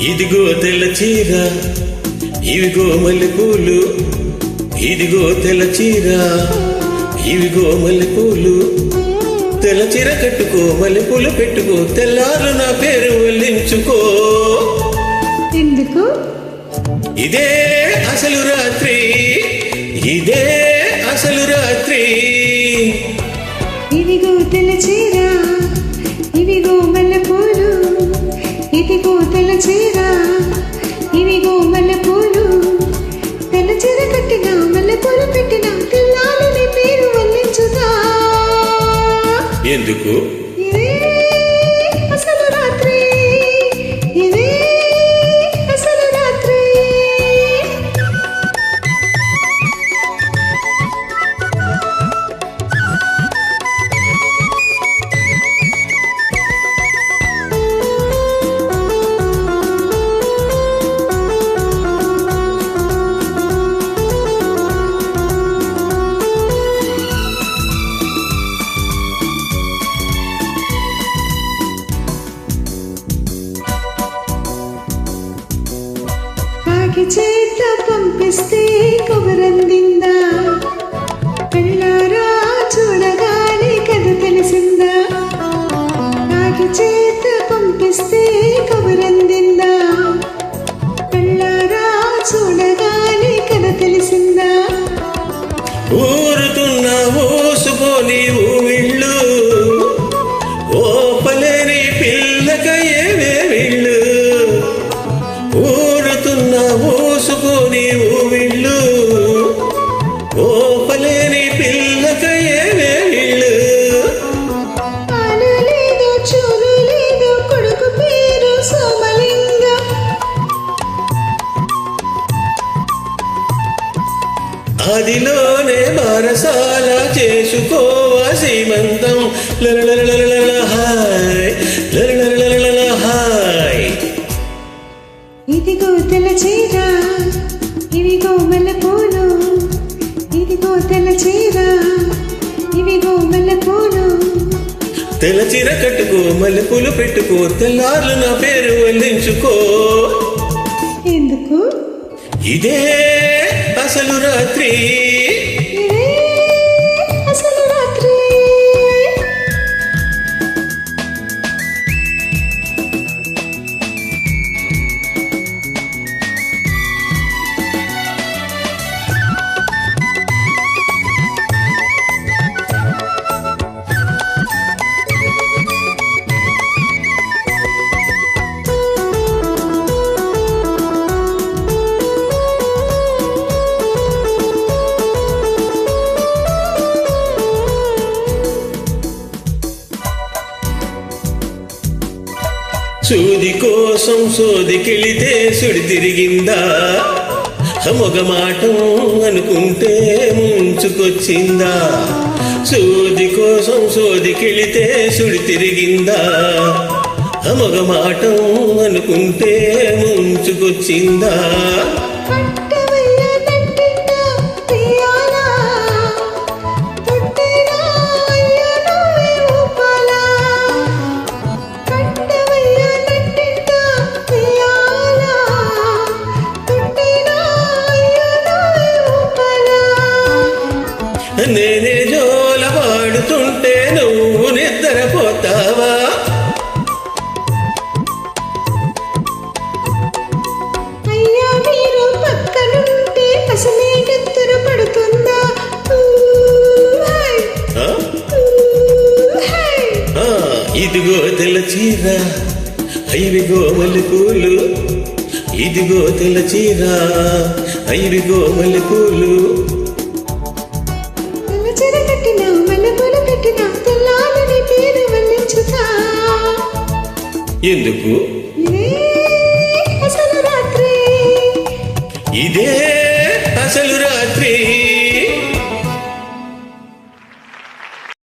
ఇదిగో తెల్ల చీర, ఇవిగో మల్లెపూలు. ఇదిగో తెల్ల చీర, ఇవిగో మల్లెపూలు. తెల్ల చీర కట్టుకో, మల్లెపూలు పెట్టుకో, తెల్లారు నా పేరు వల్లించుకో. ఎందుకు? ఇదే అసలు రాత్రి, ఇదే అసలు రాత్రి. ఇదిగో తెల్ల చీర, ఇవిగో మల్లెపూలు. ఇదిగో తెల్ల చీర, ఇవిగో మల్లెపూలు. తెల్ల చీర కట్టినా, మల్లెపూలు పెట్టినా, తెల్లాలని పేరు వల్లించుతా. ఎందుకు? ఇదే అసలు రాత్రి, ఇదే అసలు రాత్రి. కాకి చేత పంపిస్తే కబురందిందా, కళ్ళారా చూడగానే కథ తెలిసిందా. కాకి చేత పంపిస్తే కబురందిందా, కళ్ళారా చూడగానే కథ తెలిసిందా. ఊరుతున్న ఊసుకొని ఊవిళ్ళు, ఓపలేని పిల్లకయ్యేవే వీళ్ళు. ఊరుతున్న ఊసుకొని ఊవిళ్ళు, ఓపలేని పిల్లకయ్యేవే వీళ్ళు. ఆలు లేదు చూలు లేదు, కొడుకు పేరు సోమలింగ. అదిలోనే బారసాల చేసుకోవా సీమంతం. లలలలలల హాయ్, లలలలలల హాయ్. ఇదిగో తెల్ల చీర, ఇవిగో మల్లెపూలు. ఇదిగో తెల్ల చీర, ఇవిగో మల్లెపూలు. తెల్ల చీర కట్టుకో, మల్లెపూలు పెట్టుకో, తెల్లార్లు నా పేరు వల్లించుకో. ఎందుకు? ఇదే అసలు రాత్రి, ఇదే అసలు రాత్రి. సూది కోసం సోదికెళితే సుడి తిరిగిందా, మొగమాటం అనుకుంటే ముంచుకొచ్చిందా. సూది కోసం సోదికెళితే సుడి తిరిగిందా, మొగమాటం అనుకుంటే ముంచుకొచ్చిందా. కట్టవయ్య తట్టిందా తీయాలా, తొట్టినా అయ్య నువ్వే ఊపాలా. కట్టవయ్య తట్టిందా తీయాలా, తొట్టినా అయ్య నువ్వే ఊపాలా. నేనే జోల పాడుతుంటే నువ్వు నిద్రపోతావా. అయ్యా మీరు పక్కనుంటే అసలే నిద్ర పడుతుందా. ఆ? ఆ, ఇదిగో తెల్ల చీర, ఇవిగో మల్లెపూలు. ఇదిగో తెల్ల చీర, ఇవిగో మల్లెపూలు. తెల్ల చీర కట్టినా, మల్లెపూలు పెట్టినా, తెల్లాలని పేరు వల్లించుతా. ఎందుకు? ఇదే అసలు రాత్రి, ఇదే